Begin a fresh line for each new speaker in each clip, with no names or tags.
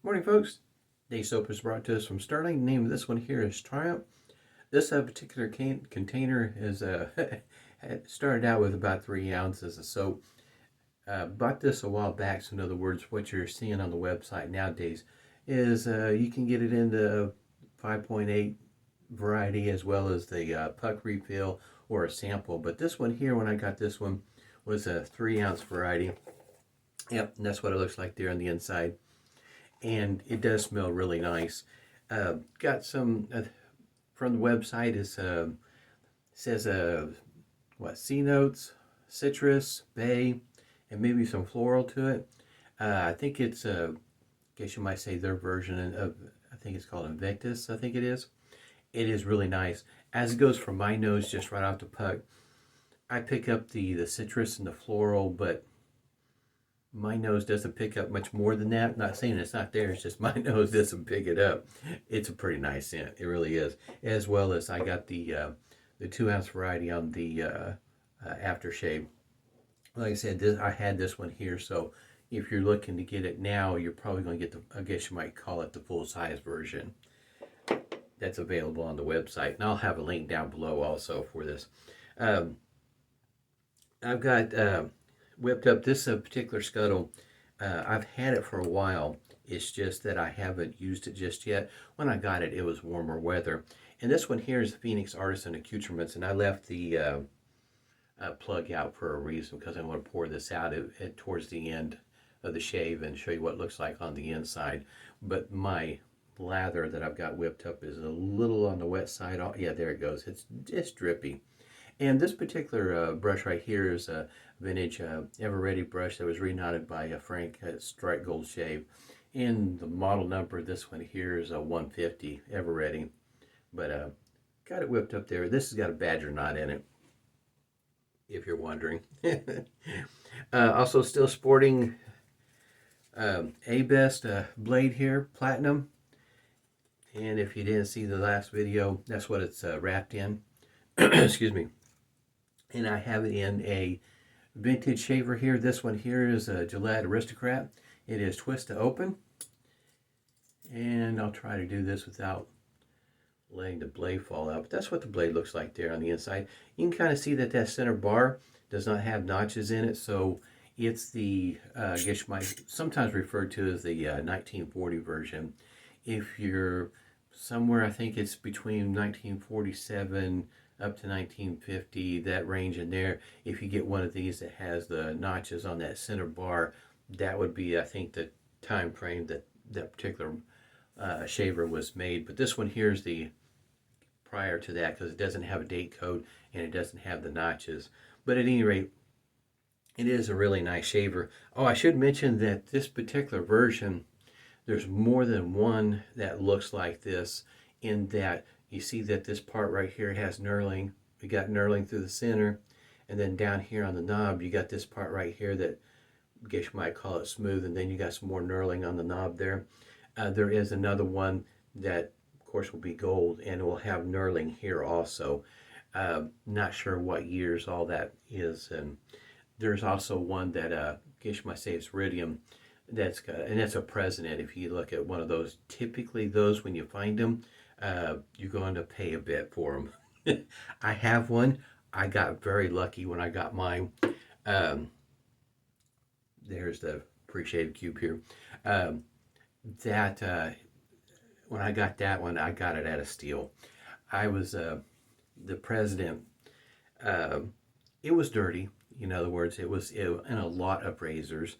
Morning, folks. Today's soap is brought to us from Stirling. The name of this one here is Triumph. This particular container is started out with about 3 ounces of soap. Bought this a while back, so in other words, what you're seeing on the website nowadays is you can get it in the 5.8 variety as well as the puck refill or a sample. But this one here, when I got this one, was a 3 ounce variety. Yep, and that's what it looks like there on the inside. And it does smell really nice. Got some from the website. It says what, C notes, citrus, bay, and maybe some floral to it. I think it's I guess you might say their version of, I think it's called Invictus. I think it is. It is really nice. As it goes from my nose just right off the puck, I pick up the citrus and the floral, but my nose doesn't pick up much more than that. I'm not saying it's not there, it's just my nose doesn't pick it up. It's a pretty nice scent, it really is. As well as I got the 2 ounce variety on the aftershave. Like I said, I had this one here, so if you're looking to get it now, you're probably going to get I guess you might call it the full size version. That's available on the website, and I'll have a link down below also for this. I've got whipped up this particular scuttle. I've had it for a while. It's just that I haven't used it just yet. When I got it, it was warmer weather. And this one here is the Phoenix Artisan Accoutrements, and I left the plug out for a reason, because I want to pour this out towards the end of the shave and show you what it looks like on the inside. But my lather that I've got whipped up is a little on the wet side. Oh, yeah, there it goes. It's drippy. And this particular brush right here is a vintage Ever Ready brush that was reknotted by Frank at Strike Gold Shave. And the model number of this one here is a 150 Ever Ready. But got it whipped up there. This has got a badger knot in it, if you're wondering. Also still sporting A-Best blade here, platinum. And if you didn't see the last video, that's what it's wrapped in. Excuse me. And I have it in a vintage shaver here. This one here is a Gillette Aristocrat. It is twist to open. And I'll try to do this without letting the blade fall out. But that's what the blade looks like there on the inside. You can kind of see that center bar does not have notches in it. So it's the, I guess you might sometimes refer to as the 1940 version. If you're somewhere, I think it's between 1947 up to 1950, that range in there. If you get one of these that has the notches on that center bar, that would be, I think, the time frame that that particular shaver was made. But this one here is the prior to that, because it doesn't have a date code and it doesn't have the notches. But at any rate, it is a really nice shaver. Oh, I should mention that this particular version, there's more than one that looks like this, in that you see that this part right here has knurling. We got knurling through the center, and then down here on the knob you got this part right here that I guess you might call it smooth, and then you got some more knurling on the knob there. There is another one that of course will be gold, and it will have knurling here also. Not sure what years all that is. And there's also one that I guess you might say it's iridium, that's got, and that's a president. If you look at one of those, typically those, when you find them, you're going to pay a bit for them. I have one. I got very lucky when I got mine. There's the Preshave cube here. When I got that one, I got it at a steal. I was the president. It was dirty. In other words, it was in a lot of razors.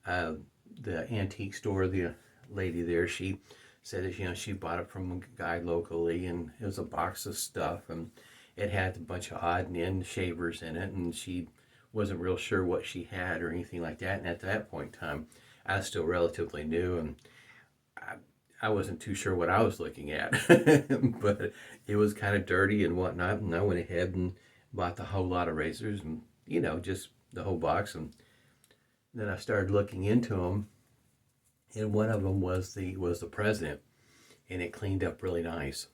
The antique store, the lady there, she said that she bought it from a guy locally, and it was a box of stuff, and it had a bunch of odd and end shavers in it, and she wasn't real sure what she had or anything like that. And at that point in time, I was still relatively new, and I wasn't too sure what I was looking at. But it was kind of dirty and whatnot, and I went ahead and bought the whole lot of razors, and just the whole box. And then I started looking into them, and one of them was the president, and it cleaned up really nice.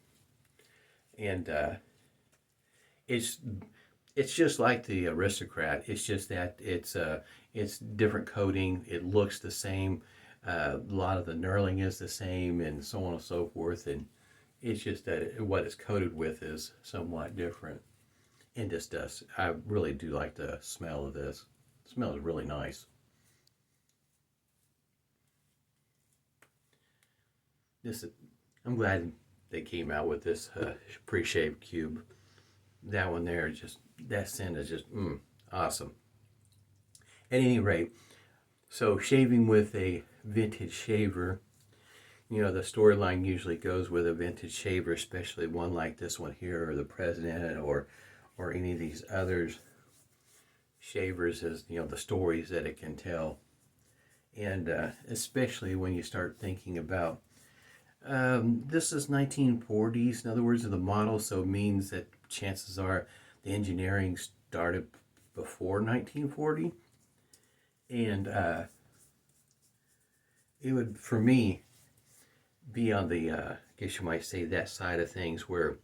And it's just like the Aristocrat. It's just that it's different coating. It looks the same. A lot of the knurling is the same, and so on and so forth. And it's just that what it's coated with is somewhat different. And this does. I really do like the smell of this. It smells really nice. This, I'm glad they came out with this pre-shaved cube. That one there, just that scent is just awesome. At any rate, so shaving with a vintage shaver, you know, the storyline usually goes with a vintage shaver, especially one like this one here, or the President, or any of these others. Shavers, is, you know, the stories that it can tell, and especially when you start thinking about this is 1940s. In other words, of the model, so it means that chances are the engineering started before 1940, and it would, for me, be on the, I guess you might say, that side of things, where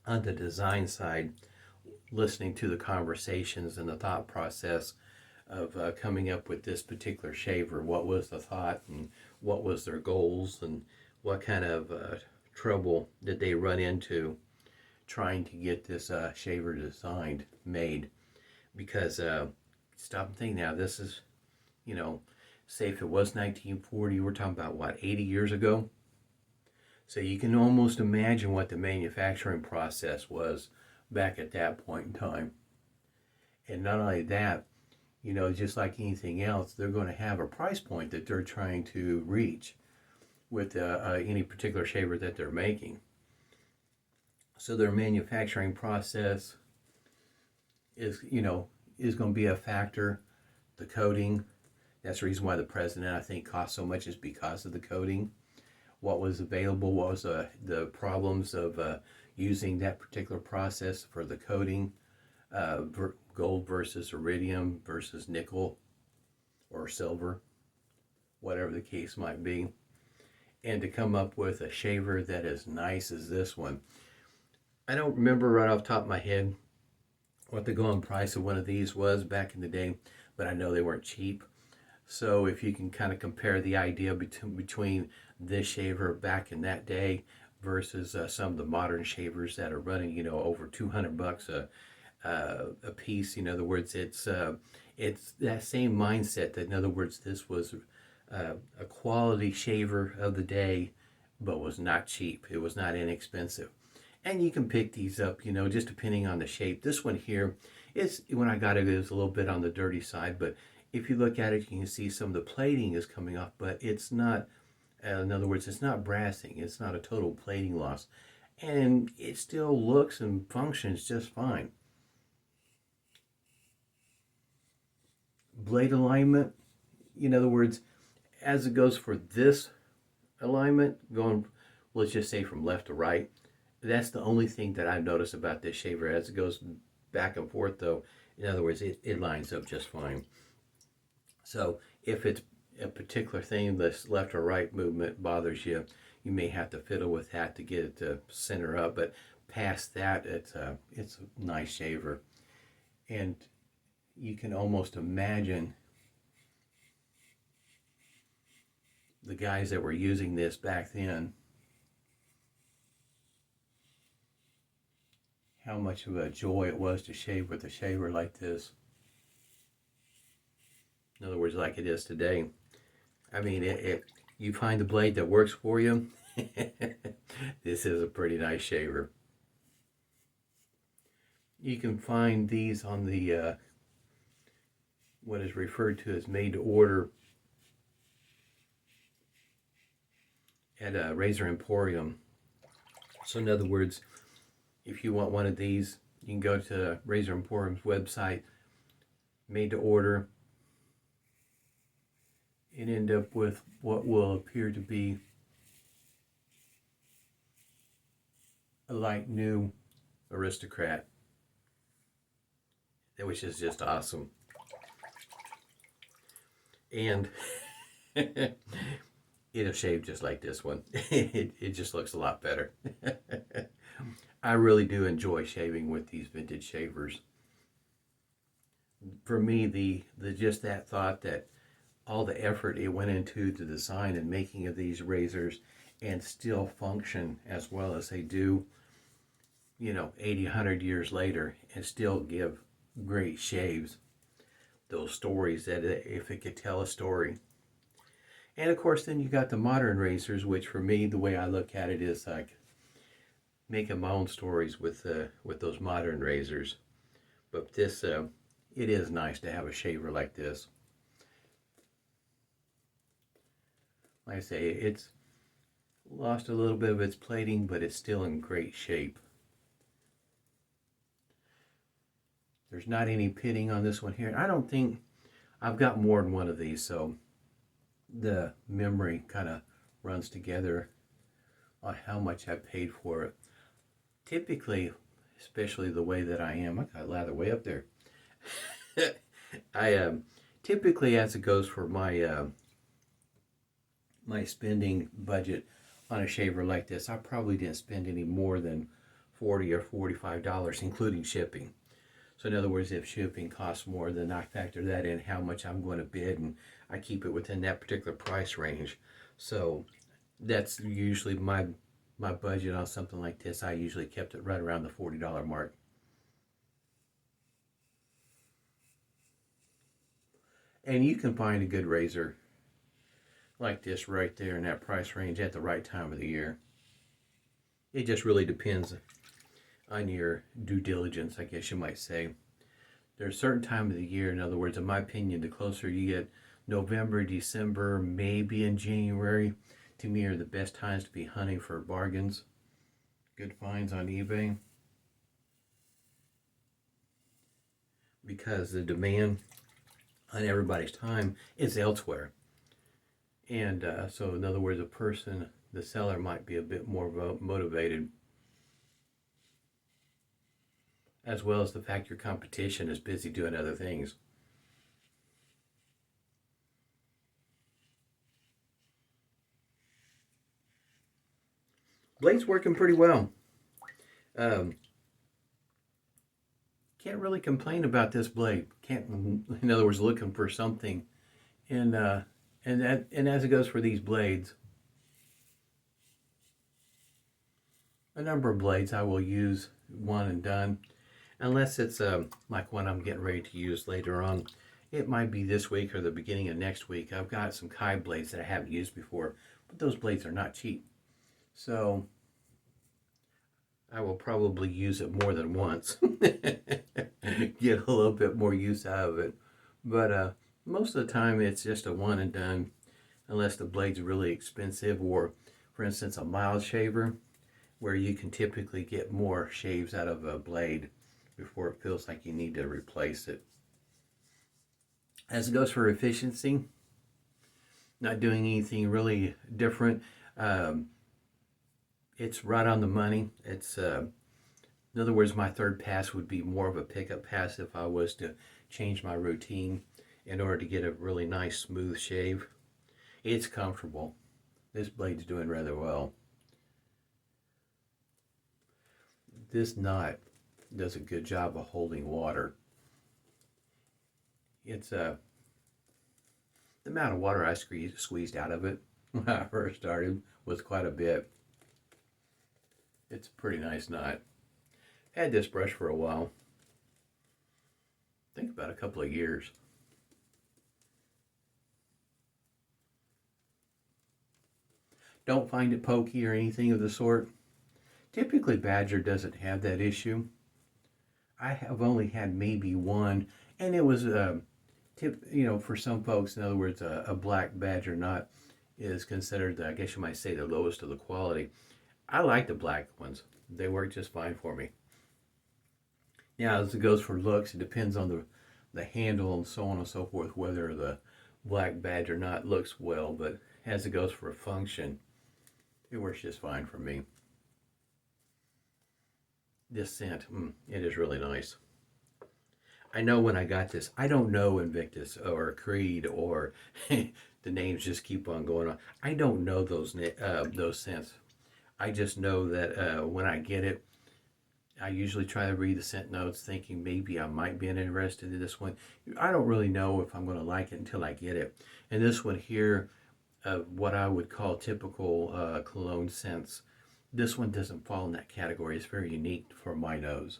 on the design side, listening to the conversations and the thought process of coming up with this particular shaver. What was the thought, and what was their goals, and what kind of trouble did they run into trying to get this shaver designed, made? Because stop and think now, this is, you know, say if it was 1940, we're talking about what, 80 years ago? So you can almost imagine what the manufacturing process was back at that point in time. And not only that, you know, just like anything else, they're going to have a price point that they're trying to reach with any particular shaver that they're making. So their manufacturing process is, you know, is going to be a factor. The coating, that's the reason why the President, I think, cost so much, is because of the coating. What was available, what was the problems of using that particular process for the coating, gold versus iridium versus nickel or silver, whatever the case might be. And to come up with a shaver that is nice as this one. I don't remember right off the top of my head what the going price of one of these was back in the day, but I know they weren't cheap. So if you can kind of compare the idea between this shaver back in that day versus some of the modern shavers that are running, you know, over $200 a piece. In other words, it's that same mindset. That, in other words, this was a quality shaver of the day, but was not cheap. It was not inexpensive. And you can pick these up, you know, just depending on the shape. This one here, when I got it, it was a little bit on the dirty side, but if you look at it, you can see some of the plating is coming off, but it's not, in other words, it's not brassing. It's not a total plating loss. And it still looks and functions just fine. Blade alignment, in other words, as it goes for this alignment, going, let's just say from left to right, that's the only thing that I've noticed about this shaver. As it goes back and forth, though, in other words, it lines up just fine. So if it's a particular thing, this left or right movement bothers you, you may have to fiddle with that to get it to center up. But past that, it's a nice shaver. And you can almost imagine the guys that were using this back then, how much of a joy it was to shave with a shaver like this. In other words, like it is today. I mean, if you find the blade that works for you, this is a pretty nice shaver. You can find these on the what is referred to as made to order at a Razor Emporium. So in other words, if you want one of these, you can go to Razor Emporium's website, made to order, and end up with what will appear to be a light new Aristocrat, which is just awesome. And it'll shave just like this one. It just looks a lot better. I really do enjoy shaving with these vintage shavers. For me, the just that thought that all the effort it went into the design and making of these razors and still function as well as they do, 80, 100 years later, and still give great shaves. Those stories that if it could tell a story. And of course, then you got the modern razors, which for me, the way I look at it is like making my own stories with those modern razors. But this, it is nice to have a shaver like this. Like I say, it's lost a little bit of its plating, but it's still in great shape. There's not any pitting on this one here. I don't think I've got more than one of these, so the memory kind of runs together on how much I paid for it. Typically, especially the way that I am, I got lather way up there. I typically, as it goes for my my spending budget on a shaver like this, I probably didn't spend any more than $40 or $45, including shipping. So in other words, if shipping costs more, then I factor that in how much I'm going to bid, and I keep it within that particular price range. So that's usually my budget on something like this. I usually kept it right around the $40 mark. And you can find a good razor like this right there in that price range at the right time of the year. It just really depends on your due diligence, I guess you might say. There's a certain time of the year, in other words, in my opinion, the closer you get, November, December, maybe in January, to me are the best times to be hunting for bargains, good finds on eBay. Because the demand on everybody's time is elsewhere. And so in other words, the seller might be a bit more motivated, as well as the fact your competition is busy doing other things. Blade's working pretty well. Can't really complain about this blade. Can't, in other words, looking for something, and as it goes for these blades, a number of blades I will use one and done, unless it's like one I'm getting ready to use later on. It might be this week or the beginning of next week. I've got some Kai blades that I haven't used before, but those blades are not cheap. So I will probably use it more than once. Get a little bit more use out of it. But most of the time it's just a one and done, unless the blade's really expensive, or for instance a mild shaver, where you can typically get more shaves out of a blade before it feels like you need to replace it. As it goes for efficiency, not doing anything really different. It's right on the money. It's in other words, my third pass would be more of a pickup pass if I was to change my routine in order to get a really nice smooth shave. It's comfortable. This blade's doing rather well. This knot does a good job of holding water. It's the amount of water I squeezed out of it when I first started was quite a bit. It's a pretty nice knot. Had this brush for a while. I think about a couple of years. Don't find it pokey or anything of the sort. Typically Badger doesn't have that issue. I have only had maybe one, and it was for some folks, in other words, a black Badger knot is considered, I guess you might say, the lowest of the quality. I like the black ones. They work just fine for me. Now, as it goes for looks, it depends on the handle and so on and so forth, whether the black Badger knot looks well, but as it goes for a function, it works just fine for me. This scent, it is really nice. I know when I got this, I don't know Invictus or Creed or the names just keep on going on. I don't know those scents. I just know that when I get it, I usually try to read the scent notes thinking maybe I might be interested in this one. I don't really know if I'm going to like it until I get it. And this one here, what I would call typical cologne scents, this one doesn't fall in that category. It's very unique for my nose.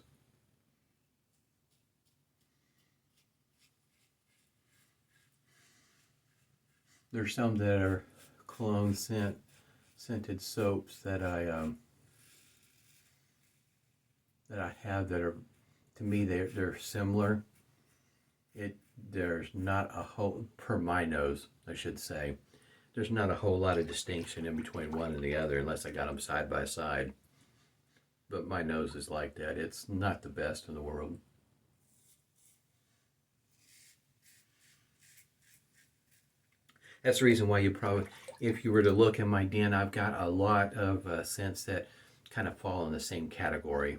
There's some that are cologne scented soaps that I have that are, to me, they're similar. There's not a whole, per my nose, I should say, there's not a whole lot of distinction in between one and the other unless I got them side by side. But my nose is like that. It's not the best in the world. That's the reason why you probably, if you were to look in my den, I've got a lot of scents that kind of fall in the same category.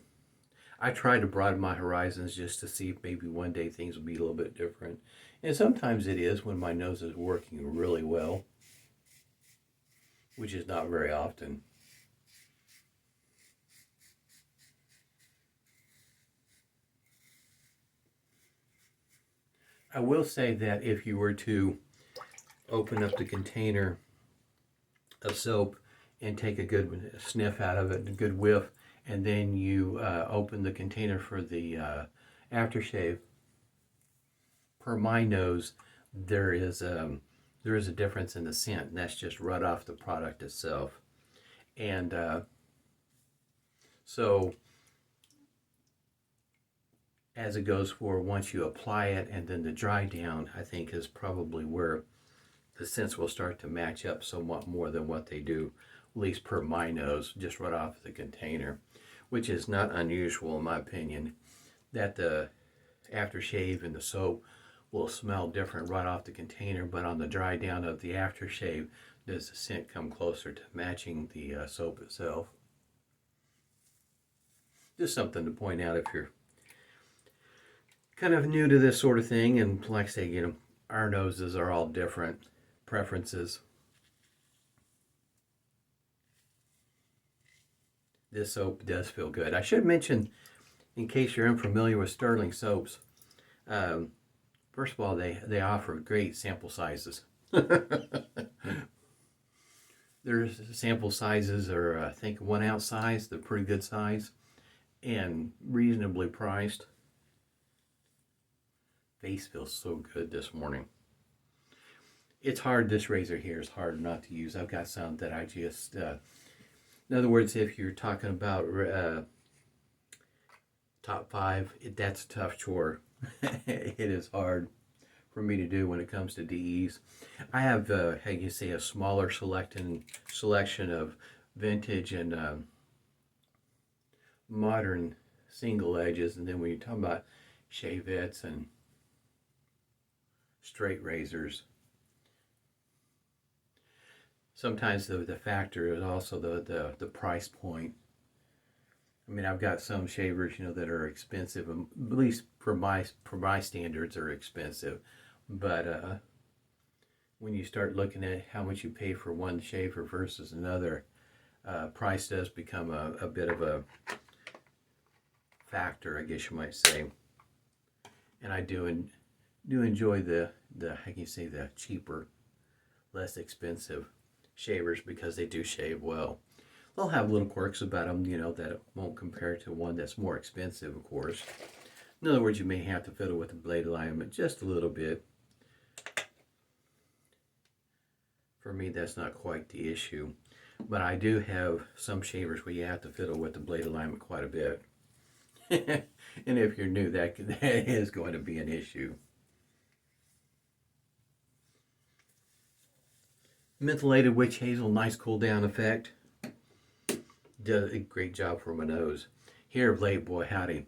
I try to broaden my horizons just to see if maybe one day things will be a little bit different. And sometimes it is when my nose is working really well, which is not very often. I will say that if you were to open up the container of soap and take a good sniff out of it, a good whiff, and then you open the container for the aftershave, per my nose, there is a difference in the scent, and that's just right off the product itself. And so as it goes for once you apply it and then the dry down, I think is probably where the scents will start to match up somewhat more than what they do, at least per my nose, just right off the container, which is not unusual in my opinion, that the aftershave and the soap will smell different right off the container, but on the dry down of the aftershave, does the scent come closer to matching the soap itself. Just something to point out if you're kind of new to this sort of thing, and like I say, you know, our noses are all different preferences. This soap does feel good. I should mention, in case you're unfamiliar with Stirling soaps, first of all, they offer great sample sizes. Their sample sizes are, I think, 1 ounce size. They're pretty good size and reasonably priced. Face feels so good this morning. It's hard, this razor here is hard not to use. I've got some that I just, in other words, if you're talking about top 5, that's a tough chore. It is hard for me to do when it comes to DEs. I have, how you say, a smaller selection of vintage and modern single edges, and then when you talk about shavettes and straight razors, sometimes the factor is also the price point. I mean, I've got some shavers, you know, that are expensive, at least for my standards are expensive. But when you start looking at how much you pay for one shaver versus another, price does become a bit of a factor, I guess you might say. And I do enjoy the how can you say, the cheaper, less expensive shavers because they do shave well. They'll have little quirks about them, you know, that it won't compare to one that's more expensive, of course. In other words, you may have to fiddle with the blade alignment just a little bit. For me, that's not quite the issue. But I do have some shavers where you have to fiddle with the blade alignment quite a bit. And if you're new, that is going to be an issue. Mentholated witch hazel, nice cool down effect. Does a great job for my nose. Here of late, boy howdy.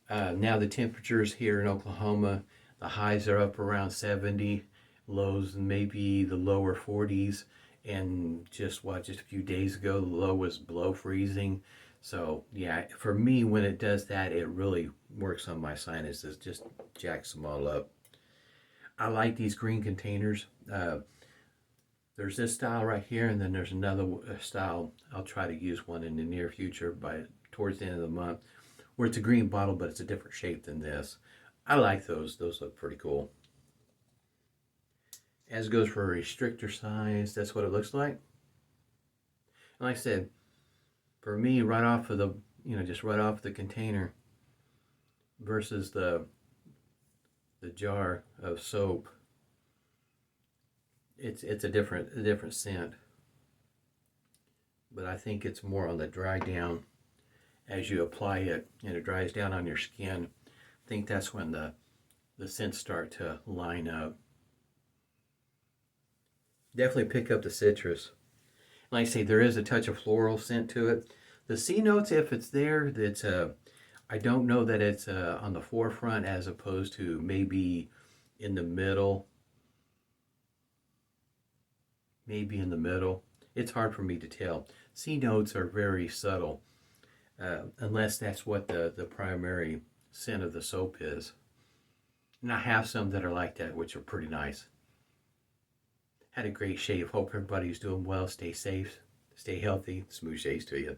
Now the temperatures here in Oklahoma, the highs are up around 70, lows maybe the lower 40s, and just a few days ago, the low was below freezing. So yeah, for me, when it does that, it really works on my sinuses, just jacks them all up. I like these green containers. There's this style right here, and then there's another style. I'll try to use one in the near future, towards the end of the month, where it's a green bottle, but it's a different shape than this. I like those. Those look pretty cool. As goes for a restrictor size, that's what it looks like. And like I said, for me, right off of the, just right off the container versus the jar of soap, it's a different scent. But I think it's more on the dry down as you apply it and it dries down on your skin. I think that's when the scents start to line up. Definitely pick up the citrus. Like I say, there is a touch of floral scent to it. The C notes, if it's there, it's I don't know that it's on the forefront as opposed to maybe in the middle. Maybe in the middle. It's hard for me to tell. C notes are very subtle, unless that's what the primary scent of the soap is. And I have some that are like that, which are pretty nice. Had a great shave. Hope everybody's doing well. Stay safe. Stay healthy. Smooth shaves to you.